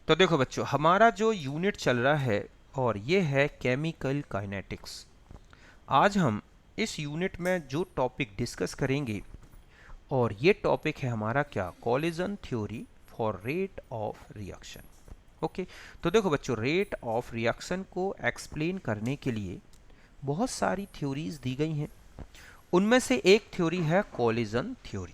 तो देखो बच्चों, हमारा जो यूनिट चल रहा है और ये है केमिकल काइनेटिक्स। आज हम इस यूनिट में जो टॉपिक डिस्कस करेंगे, और ये टॉपिक है हमारा क्या, collision theory for rate of reaction. Okay, तो देखो बच्चों, रेट ऑफ रिएक्शन को एक्सप्लेन करने के लिए बहुत सारी थ्योरीज दी गई हैं। उनमें से एक थ्योरी है कॉलिजन थ्योरी।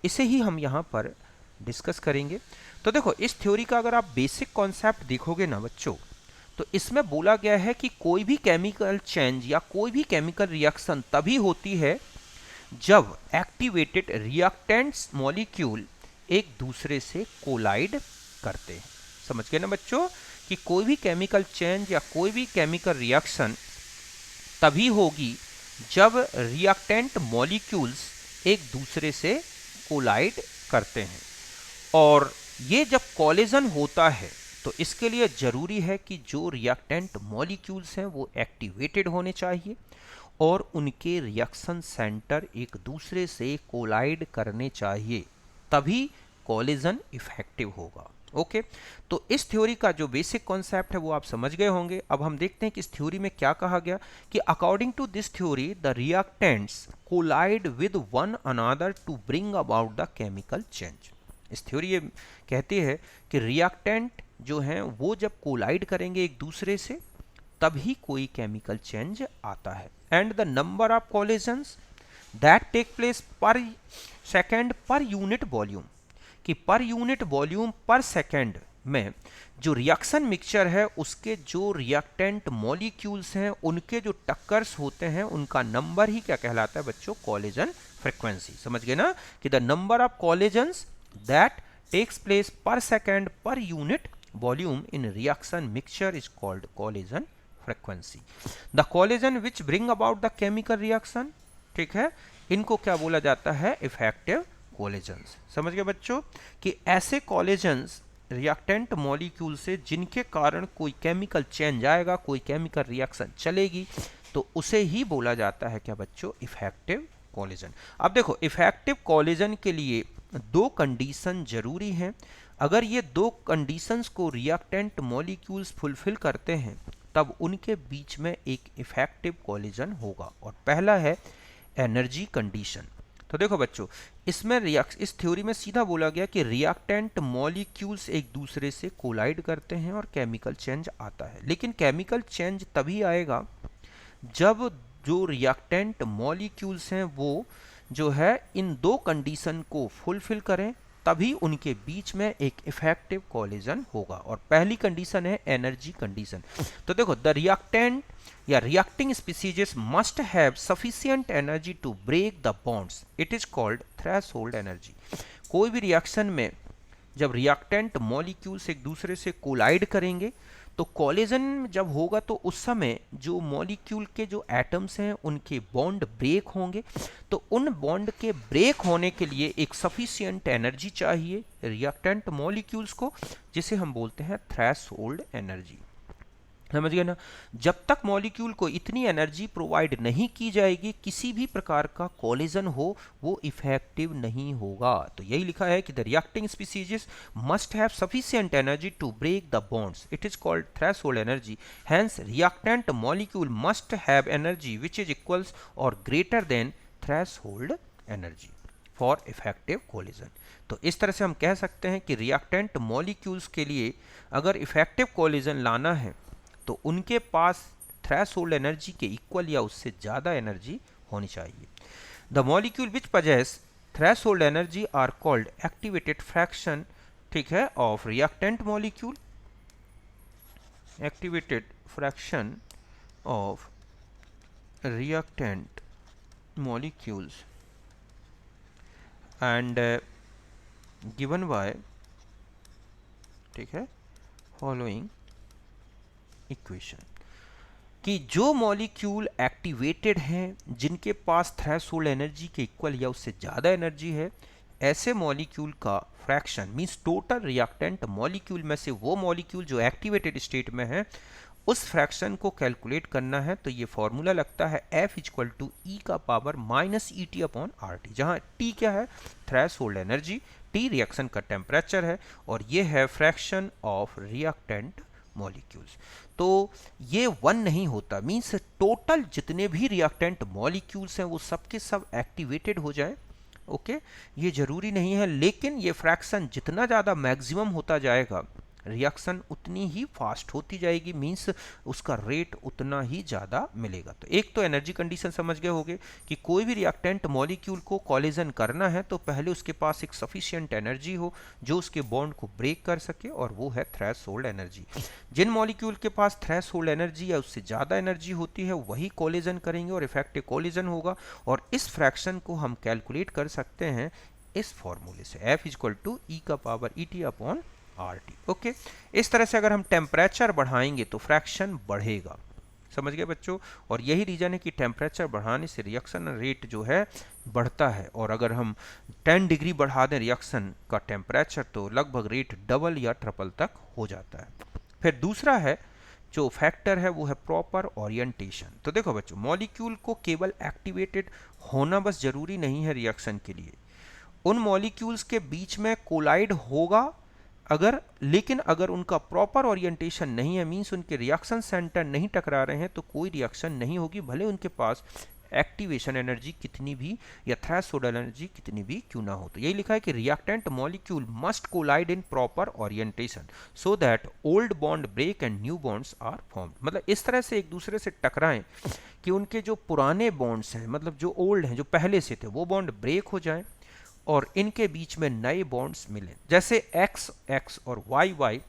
इसे ही हम यहाँ पर डिस्कस करेंगे। तो देखो, इस थ्योरी का अगर आप बेसिक कॉन्सेप्ट देखोगे ना बच्चों, तो इसमें बोला गया है कि कोई भी केमिकल चेंज या कोई भी केमिकल रिएक्शन तभी होती है जब एक्टिवेटेड रिएक्टेंट्स मॉलिक्यूल एक दूसरे से कोलाइड करते हैं। समझ गए ना बच्चों, कि कोई भी केमिकल चेंज या कोई भी केमिकल रिएक्शन तभी होगी जब रिएक्टेंट मॉलिक्यूल्स एक दूसरे से कोलाइड करते हैं। और ये जब कॉलिजन होता है तो इसके लिए जरूरी है कि जो रिएक्टेंट मॉलिक्यूल्स हैं वो एक्टिवेटेड होने चाहिए और उनके रिएक्शन सेंटर एक दूसरे से कोलाइड करने चाहिए, तभी कॉलिजन इफेक्टिव होगा। ओके, तो इस थ्योरी का जो बेसिक कॉन्सेप्ट है वो आप समझ गए होंगे। अब हम देखते हैं कि इस थ्योरी में क्या कहा गया, कि according to this theory the reactants collide with one another to bring about the chemical change. इस थ्योरी ये कहती है कि रिएक्टेंट जो हैं वो जब कोलाइड करेंगे एक दूसरे से तभी कोई केमिकल चेंज आता है। And the number of collisions that take place per second per unit volume, कि पर यूनिट वॉल्यूम पर सेकेंड में जो रिएक्शन मिक्सचर है उसके जो रिएक्टेंट मॉलिक्यूल्स हैं उनके जो टक्कर्स होते हैं उनका नंबर ही क्या कहलाता है बच्चों, कॉलिजन फ्रीक्वेंसी। समझ गए ना, कि the number of collisions that takes place per second per unit volume in reaction mixture is called collision frequency. The collision which bring about the chemical reaction, ठीक है, इनको क्या बोला जाता है, इफेक्टिव कोलिजन्स। समझ गए बच्चों, कि ऐसे कोलिजन्स रिएक्टेंट मॉलिक्यूल से जिनके कारण कोई केमिकल चेंज आएगा, कोई केमिकल रिएक्शन चलेगी, तो उसे ही बोला जाता है क्या बच्चों, इफेक्टिव कोलिजन। अब देखो, इफेक्टिव कोलिजन के लिए दो कंडीशन जरूरी हैं। अगर ये दो कंडीशंस को रिएक्टेंट मॉलिक्यूल्स फुलफिल करते हैं तब उनके बीच में एक इफेक्टिव कोलिजन होगा। और पहला है एनर्जी कंडीशन। तो देखो बच्चों, इसमें इस थ्योरी में सीधा बोला गया कि रिएक्टेंट मॉलिक्यूल्स एक दूसरे से कोलाइड करते हैं और केमिकल चेंज आता है। लेकिन केमिकल चेंज तभी आएगा जब जो रिएक्टेंट मॉलिक्यूल्स हैं वो जो है इन दो कंडीशन को फुलफिल करें, तभी उनके बीच में एक इफेक्टिव कोलिजन होगा। और पहली कंडीशन है एनर्जी कंडीशन। तो देखो, द रिएक्टेंट या reacting species must have sufficient energy to break the bonds, it is called threshold energy. कोई भी रिएक्शन में जब रिएक्टेंट मॉलिक्यूल्स एक दूसरे से कोलाइड करेंगे तो कॉलिजन जब होगा तो उस समय जो मॉलिक्यूल के जो एटम्स हैं उनके बॉन्ड ब्रेक होंगे। तो उन बॉन्ड के ब्रेक होने के लिए एक सफिशिएंट एनर्जी चाहिए रिएक्टेंट मॉलिक्यूल्स को, जिसे हम बोलते हैं थ्रेशोल्ड एनर्जी। समझ गए ना, जब तक मॉलिक्यूल को इतनी एनर्जी प्रोवाइड नहीं की जाएगी किसी भी प्रकार का कॉलिजन हो वो इफेक्टिव नहीं होगा। तो यही लिखा है कि the reacting species must have sufficient energy to break the bonds, it is called threshold energy. Hence reactant molecule must have energy which is equals or greater than threshold energy for effective collision. तो इस तरह से हम कह सकते हैं कि reactant molecules के लिए अगर इफेक्टिव कोलिजन लाना है तो उनके पास थ्रेशोल्ड एनर्जी के इक्वल या उससे ज़्यादा एनर्जी होनी चाहिए। The molecule which possess threshold energy are called activated fraction, ठीक है, of reactant molecule, activated fraction of reactant molecules and given by, ठीक है, फॉलोइंग इक्वेशन, कि जो मॉलिक्यूल एक्टिवेटेड हैं जिनके पास थ्रेशोल्ड एनर्जी के इक्वल या उससे ज़्यादा एनर्जी है, ऐसे मॉलिक्यूल का fraction means total reactant molecule में से वो मॉलिक्यूल जो एक्टिवेटेड स्टेट में है उस फ्रैक्शन को कैलकुलेट करना है तो ये फॉर्मूला लगता है F इक्वल टू ई का power minus E T upon R T, जहाँ T क्या है, थ्रेशोल्ड एनर्जी, T रिएक्शन का टेम्परेचर है, और ये है फ्रैक्शन ऑफ रिएक्टेंट मॉलिक्यूल्स। तो ये वन नहीं होता, मीन्स टोटल जितने भी रिएक्टेंट मॉलिक्यूल्स हैं वो सब के सब एक्टिवेटेड हो जाए। ओके, ये जरूरी नहीं है, लेकिन ये फ्रैक्शन जितना ज़्यादा मैक्सिमम होता जाएगा रिएक्शन उतनी ही फास्ट होती जाएगी, मींस उसका रेट उतना ही ज़्यादा मिलेगा। तो एक तो एनर्जी कंडीशन समझ गए होंगे कि कोई भी रिएक्टेंट मॉलिक्यूल को कॉलिजन करना है तो पहले उसके पास एक सफिशिएंट एनर्जी हो जो उसके बॉन्ड को ब्रेक कर सके, और वो है थ्रेशोल्ड एनर्जी। जिन मॉलिक्यूल के पास थ्रेशोल्ड एनर्जी या उससे ज़्यादा एनर्जी होती है वही कॉलिजन करेंगे और इफेक्टिव कॉलिजन होगा, और इस फ्रैक्शन को हम कैलकुलेट कर सकते हैं इस फॉर्मूले से, F इक्वल टू ई का power E T upon R T. Okay, इस तरह से अगर हम टेम्परेचर बढ़ाएंगे तो फ्रैक्शन बढ़ेगा, समझ गए बच्चों। और यही रीजन है कि टेम्परेचर बढ़ाने से रिएक्शन रेट जो है बढ़ता है, और अगर हम 10 डिग्री बढ़ा दें रिएक्शन का टेम्परेचर तो लगभग रेट डबल या ट्रिपल तक हो जाता है। फिर दूसरा है जो फैक्टर है वो है प्रॉपर ओरिएंटेशन। तो देखो बच्चों, मॉलिक्यूल को केवल एक्टिवेटेड होना बस जरूरी नहीं है रिएक्शन के लिए, उन मॉलिक्यूल्स के बीच में कोलाइड होगा लेकिन अगर उनका प्रॉपर ओरिएंटेशन नहीं है, मींस उनके रिएक्शन सेंटर नहीं टकरा रहे हैं, तो कोई रिएक्शन नहीं होगी, भले उनके पास एक्टिवेशन एनर्जी कितनी भी या थ्रेशोल्ड एनर्जी कितनी भी क्यों ना हो। तो यही लिखा है कि reactant molecule must collide in proper orientation so that old bond break and new bonds are formed. मतलब इस तरह से एक दूसरे से टकराएं कि उनके जो पुराने बॉन्ड्स हैं, मतलब जो ओल्ड हैं, जो पहले से थे, वो बॉन्ड ब्रेक हो जाएं और इनके बीच में नए बॉन्ड्स मिले। जैसे एक्स एक्स और वाई वाई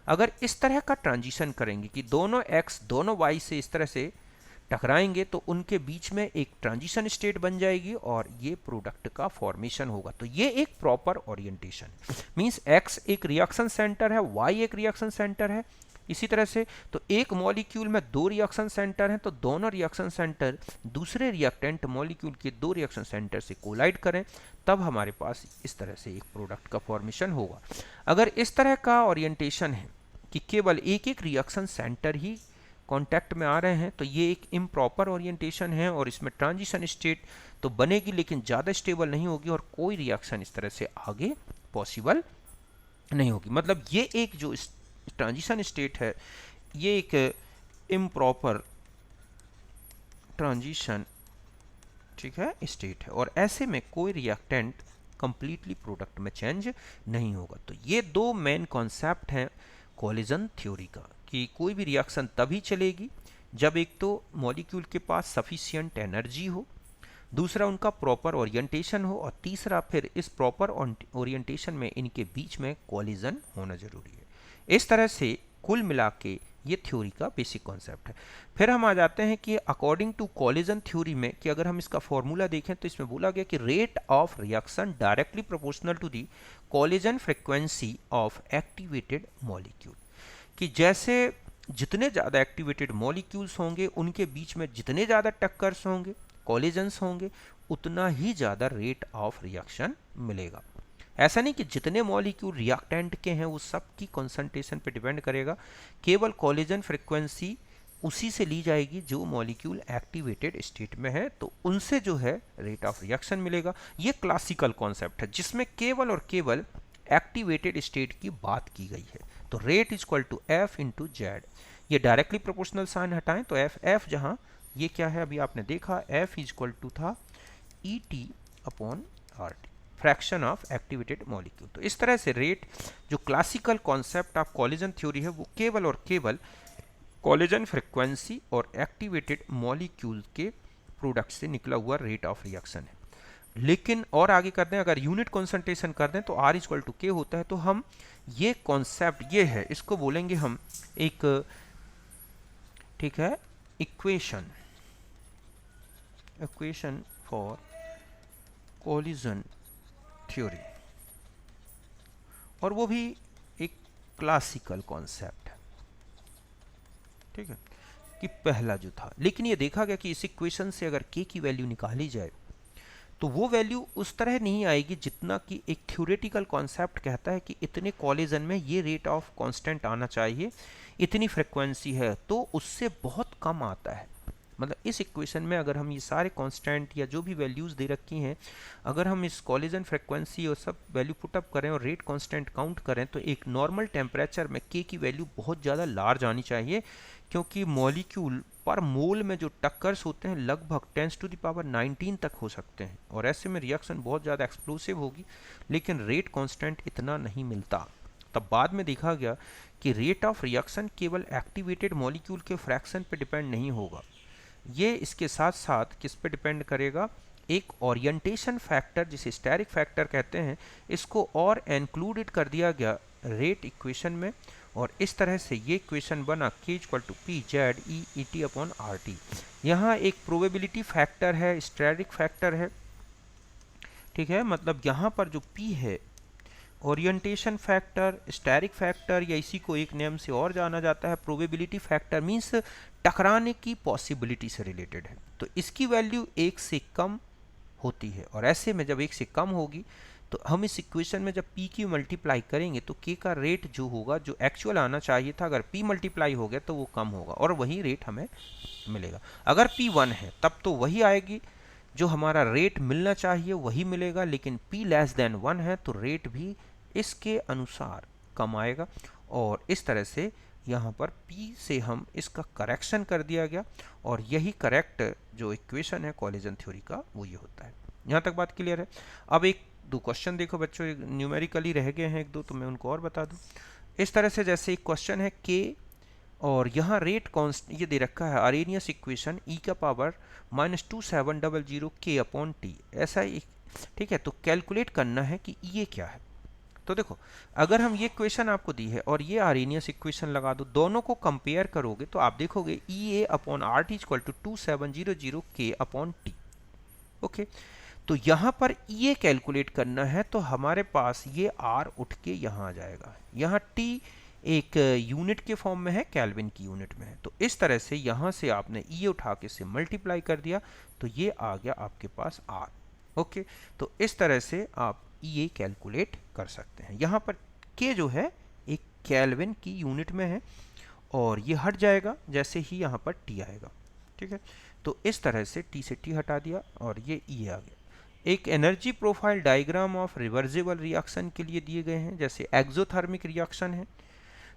अगर इस तरह का ट्रांजिशन करेंगे कि दोनों एक्स दोनों वाई से इस तरह से टकराएंगे तो उनके बीच में एक ट्रांजिशन स्टेट बन जाएगी और ये प्रोडक्ट का फॉर्मेशन होगा। तो ये एक प्रॉपर ओरिएंटेशन, मींस एक्स एक रिएक्शन सेंटर है, वाई एक रिएक्शन सेंटर है। इसी तरह से तो एक मॉलिक्यूल में दो रिएक्शन सेंटर हैं, तो दोनों रिएक्शन सेंटर दूसरे रिएक्टेंट मॉलिक्यूल के दो रिएक्शन सेंटर से कोलाइड करें, तब हमारे पास इस तरह से एक प्रोडक्ट का फॉर्मेशन होगा। अगर इस तरह का ओरिएंटेशन है कि केवल एक एक रिएक्शन सेंटर ही कांटेक्ट में आ रहे हैं, तो ये एक इम्प्रॉपर ओरिएंटेशन है और इसमें ट्रांजिशन स्टेट तो बनेगी लेकिन ज़्यादा स्टेबल नहीं होगी और कोई रिएक्शन इस तरह से आगे पॉसिबल नहीं होगी। मतलब ये एक जो ट्रांजिशन स्टेट है ये एक इम्प्रॉपर ट्रांजिशन, ठीक है, स्टेट है, और ऐसे में कोई रिएक्टेंट कंप्लीटली प्रोडक्ट में चेंज नहीं होगा। तो ये दो मेन कॉन्सेप्ट हैं कोलिजन थ्योरी का, कि कोई भी रिएक्शन तभी चलेगी जब एक तो मॉलिक्यूल के पास सफिशिएंट एनर्जी हो, दूसरा उनका प्रॉपर ओरिएंटेशन हो, और तीसरा फिर इस प्रॉपर ओरिएंटेशन में इनके बीच में कोलिजन होना जरूरी है। इस तरह से कुल मिला के ये थ्योरी का बेसिक कॉन्सेप्ट है। फिर हम आ जाते हैं कि अकॉर्डिंग टू कोलिजन थ्योरी में कि अगर हम इसका फॉर्मूला देखें तो इसमें बोला गया कि rate of reaction directly proportional to the collision frequency of activated molecule, कि जैसे जितने ज़्यादा एक्टिवेटेड मॉलिक्यूल्स होंगे उनके बीच में जितने ज़्यादा टक्कर्स होंगे, कोलिजन्स होंगे, उतना ही ज़्यादा रेट ऑफ रिएक्शन मिलेगा। ऐसा नहीं कि जितने मॉलिक्यूल रिएक्टेंट के हैं वो सब की कॉन्सेंट्रेशन पे डिपेंड करेगा, केवल कोलिजन फ्रीक्वेंसी उसी से ली जाएगी जो मॉलिक्यूल एक्टिवेटेड स्टेट में है, तो उनसे जो है रेट ऑफ रिएक्शन मिलेगा। ये क्लासिकल कॉन्सेप्ट है जिसमें केवल और केवल एक्टिवेटेड स्टेट की बात की गई है। तो rate is equal to F into Z, ये डायरेक्टली प्रोपोर्शनल साइन हटाएं तो एफ जहां ये क्या है अभी आपने देखा, एफ इज इक्वल टू था E T upon R T, fraction of activated molecule. तो इस तरह से रेट जो classical concept of collision theory है वो केवल और केवल कोलिजन फ्रीक्वेंसी और एक्टिवेटेड मॉलिक्यूल के प्रोडक्ट से निकला हुआ रेट ऑफ रिएक्शन है। लेकिन और आगे कर दें, अगर यूनिट कॉन्सेंट्रेशन कर दें तो आर इक्वल टू के होता है, तो हम ये कॉन्सेप्ट ये है, इसको बोलेंगे हम एक, ठीक है, इक्वेशन फॉर कोलिजन थ्योरी, और वो भी एक क्लासिकल कॉन्सेप्ट है, ठीक है, कि पहला जो था। लेकिन ये देखा गया कि इस इक्वेशन से अगर के की वैल्यू निकाली जाए तो वो वैल्यू उस तरह नहीं आएगी जितना कि एक थ्योरेटिकल कॉन्सेप्ट कहता है कि इतने कॉलिजन में ये रेट ऑफ कांस्टेंट आना चाहिए, इतनी फ्रिक्वेंसी है, तो उससे बहुत कम आता है। मतलब इस इक्वेशन में अगर हम ये सारे कांस्टेंट या जो भी वैल्यूज़ दे रखी हैं, अगर हम इस कॉलिजन फ्रिक्वेंसी और सब वैल्यू पुटअप करें और रेट कांस्टेंट काउंट करें, तो एक नॉर्मल टेम्परेचर में के की वैल्यू बहुत ज़्यादा लार्ज आनी चाहिए, क्योंकि मॉलिक्यूल पर मोल में जो टक्कर्स होते हैं लगभग 10⁻19 तक हो सकते हैं, और ऐसे में रिएक्शन बहुत ज़्यादा एक्सप्लोसिव होगी, लेकिन रेट कांस्टेंट इतना नहीं मिलता। तब बाद में देखा गया कि रेट ऑफ रिएक्शन केवल एक्टिवेटेड मॉलिक्यूल के फ्रैक्शन पे डिपेंड नहीं होगा, ये इसके साथ साथ किस पे डिपेंड करेगा, एक ओरिएंटेशन फैक्टर जिसे स्टेरिक फैक्टर कहते हैं, इसको और इंक्लूडेड कर दिया गया रेट इक्वेशन में, और इस तरह से ये इक्वेशन बना k = P(Z)E(ET)/RT। यहाँ एक प्रोबेबिलिटी फैक्टर है, स्टेरिक फैक्टर है, ठीक है। मतलब यहाँ पर जो P है, ओरिएंटेशन फैक्टर, स्टेरिक फैक्टर, या इसी को एक नेम से और जाना जाता है प्रोबेबिलिटी फैक्टर, मीन्स टकराने की पॉसिबिलिटी से रिलेटेड है। तो इसकी वैल्यू 1 से कम होती है, और ऐसे में जब 1 से कम होगी तो हम इस इक्वेशन में जब p की मल्टीप्लाई करेंगे तो k का रेट जो होगा, जो एक्चुअल आना चाहिए था, अगर p मल्टीप्लाई हो गया तो वो कम होगा और वही रेट हमें मिलेगा। अगर p 1 है तब तो वही आएगी, जो हमारा रेट मिलना चाहिए वही मिलेगा, लेकिन p <1 है तो रेट भी इसके अनुसार कम आएगा, और इस तरह से यहाँ पर P से हम इसका करेक्शन कर दिया गया, और यही करेक्ट जो इक्वेशन है कॉलिजन थ्योरी का वो ये होता है। यहाँ तक बात क्लियर है। अब एक दो क्वेश्चन देखो बच्चों, न्यूमेरिकली रह गए हैं एक दो, तो मैं उनको और बता दूँ। इस तरह से जैसे एक क्वेश्चन है K, और यहाँ रेट कॉन्स्ट ये दे रखा है आरेनियस इक्वेशन e⁻⁻2700 K/T, ऐसा ही, ठीक है। तो कैलकुलेट करना है कि ये क्या है। तो देखो, अगर हम ये इक्वेशन आपको दी है और ये आरेनियस इक्वेशन लगा दो, दोनों को कंपेयर करोगे तो आप देखोगे EA/RT = 2700 K/T। ओके, तो यहाँ पर ये कैलकुलेट करना है, तो हमारे पास ये R उठ के यहाँ आ जाएगा। यहाँ T एक यूनिट के फॉर्म में है, केल्विन की यूनिट में है, तो इस तरह से यहाँ से आपने E उठा के से मल्टीप्लाई कर दिया तो ये आ गया आपके पास R। ओके, तो इस तरह से आप ये कैलकुलेट कर सकते हैं। यहाँ पर K जो है एक केल्विन की यूनिट में है, और ये हट जाएगा जैसे ही यहाँ पर T आएगा, ठीक है। तो इस तरह से T से T हटा दिया और ये E आ गया। एक energy profile diagram of reversible reaction के लिए दिए गए हैं, जैसे एक्सोथर्मिक रिएक्शन है,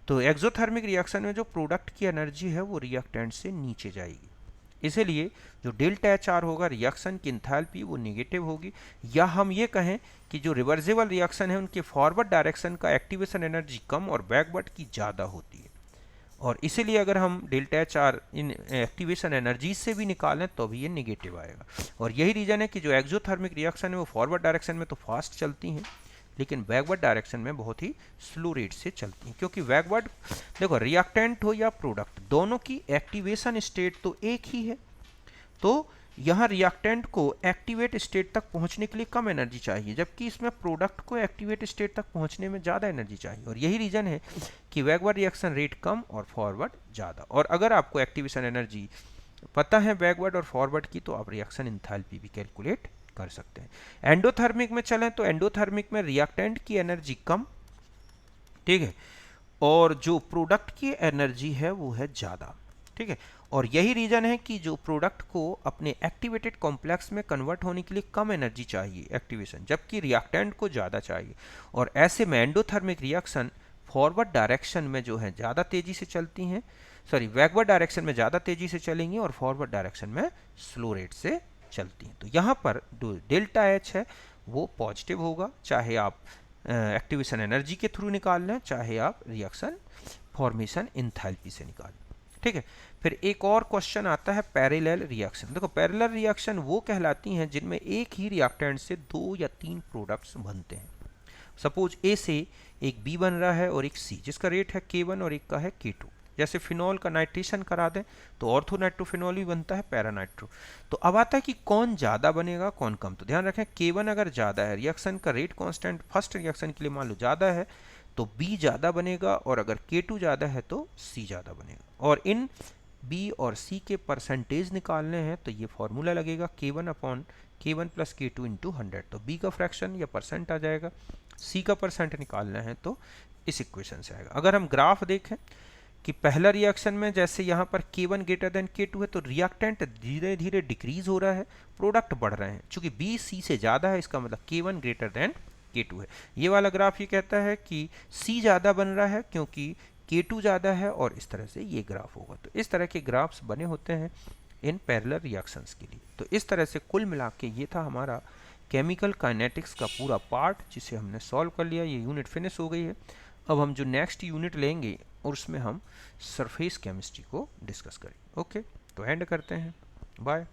तो एक्सोथर्मिक रिएक्शन में जो प्रोडक्ट की एनर्जी है वो रिएक्टेंट से नीचे जाएगी, इसलिए जो डेल्टा HR होगा, रिएक्शन की इंथैल्पी वो नेगेटिव होगी। या हम ये कहें कि जो रिवर्सिबल रिएक्शन है उनके फॉरवर्ड डायरेक्शन का एक्टिवेशन एनर्जी कम और बैकवर्ड की ज़्यादा होती है, और इसीलिए अगर हम डेल्टा HR इन एक्टिवेशन एनर्जी से भी निकालें तो भी ये नेगेटिव आएगा। और यही रीज़न है कि जो एक्सोथर्मिक रिएक्शन है वो फॉरवर्ड डायरेक्शन में तो फास्ट चलती हैं, लेकिन बैकवर्ड डायरेक्शन में बहुत ही स्लो रेट से चलती हैं, क्योंकि बैकवर्ड, देखो रिएक्टेंट हो या प्रोडक्ट, दोनों की एक्टिवेशन स्टेट तो एक ही है, तो यहाँ रिएक्टेंट को एक्टिवेट स्टेट तक पहुँचने के लिए कम एनर्जी चाहिए, जबकि इसमें प्रोडक्ट को एक्टिवेट स्टेट तक पहुँचने में ज़्यादा एनर्जी चाहिए, और यही रीज़न है कि बैकवर्ड रिएक्शन रेट कम और फॉरवर्ड ज़्यादा। और अगर आपको एक्टिवेशन एनर्जी पता है बैकवर्ड और फॉरवर्ड की, तो आप रिएक्शन एंथैल्पी भी कैलकुलेट कर सकते हैं। एंडोथर्मिक में चलें तो एंडोथर्मिक में रिएक्टेंट की एनर्जी कम, ठीक है, और जो प्रोडक्ट की एनर्जी है वो है ज़्यादा, ठीक है। और यही रीज़न है कि जो प्रोडक्ट को अपने एक्टिवेटेड कॉम्प्लेक्स में कन्वर्ट होने के लिए कम एनर्जी चाहिए एक्टिवेशन, जबकि रिएक्टेंट को ज़्यादा चाहिए, और ऐसे में एंडोथर्मिक रिएक्शन फॉरवर्ड डायरेक्शन में जो है ज़्यादा तेज़ी से चलती हैं, सॉरी बैकवर्ड डायरेक्शन में ज़्यादा तेज़ी से चलेंगी और फॉरवर्ड डायरेक्शन में स्लो रेट से चलती हैं। तो यहाँ पर जो डेल्टा H है वो पॉजिटिव होगा, चाहे आप एक्टिवेशन एनर्जी के थ्रू निकाल लें, चाहे आप रिएक्शन फॉर्मेशन एंथैल्पी से निकाल लें, ठीक है। फिर एक और क्वेश्चन आता है पैरेलल रिएक्शन। देखो, पैरेलल रिएक्शन वो कहलाती हैं जिनमें एक ही रिएक्टेंट से 2 या 3 प्रोडक्ट्स बनते हैं। सपोज A से एक B बन रहा है और एक C, जिसका रेट है K1 और एक का है K2। जैसे फिनॉल का नाइट्रेशन करा दें तो ऑर्थो नाइट्रोफिनॉल भी बनता है पैरानाइट्रो। तो अब आता है कि कौन ज़्यादा बनेगा कौन कम। तो ध्यान रखें, K1 अगर ज़्यादा है, रिएक्शन का रेट कांस्टेंट फर्स्ट रिएक्शन के लिए मान लो ज़्यादा है, तो B ज़्यादा बनेगा, और अगर K2 ज़्यादा है तो C ज़्यादा बनेगा। और इन बी और सी के परसेंटेज निकालने हैं तो ये फॉर्मूला लगेगा K1 upon K1 plus K2 into 100। तो बी का फ्रैक्शन या परसेंट आ जाएगा, सी का परसेंट निकालना है तो इस इक्वेशन से आएगा। अगर हम ग्राफ देखें कि पहला रिएक्शन में जैसे यहाँ पर K1 ग्रेटर देन K2 है तो रिएक्टेंट धीरे धीरे डिक्रीज हो रहा है, प्रोडक्ट बढ़ रहे हैं। चूंकि B C से ज़्यादा है इसका मतलब K1 ग्रेटर देन K2 है। ये वाला ग्राफ ये कहता है कि C ज़्यादा बन रहा है क्योंकि K2 ज़्यादा है, और इस तरह से ये ग्राफ होगा। तो इस तरह के ग्राफ्स बने होते हैं इन पैरेलल रिएक्शंस के लिए। तो इस तरह से कुल मिला के ये था हमारा केमिकल काइनेटिक्स का पूरा पार्ट, जिसे हमने सॉल्व कर लिया। ये यूनिट फिनिश हो गई है। अब हम जो नेक्स्ट यूनिट लेंगे और उसमें हम सरफेस केमिस्ट्री को डिस्कस करेंगे। ओके, तो एंड करते हैं। बाय।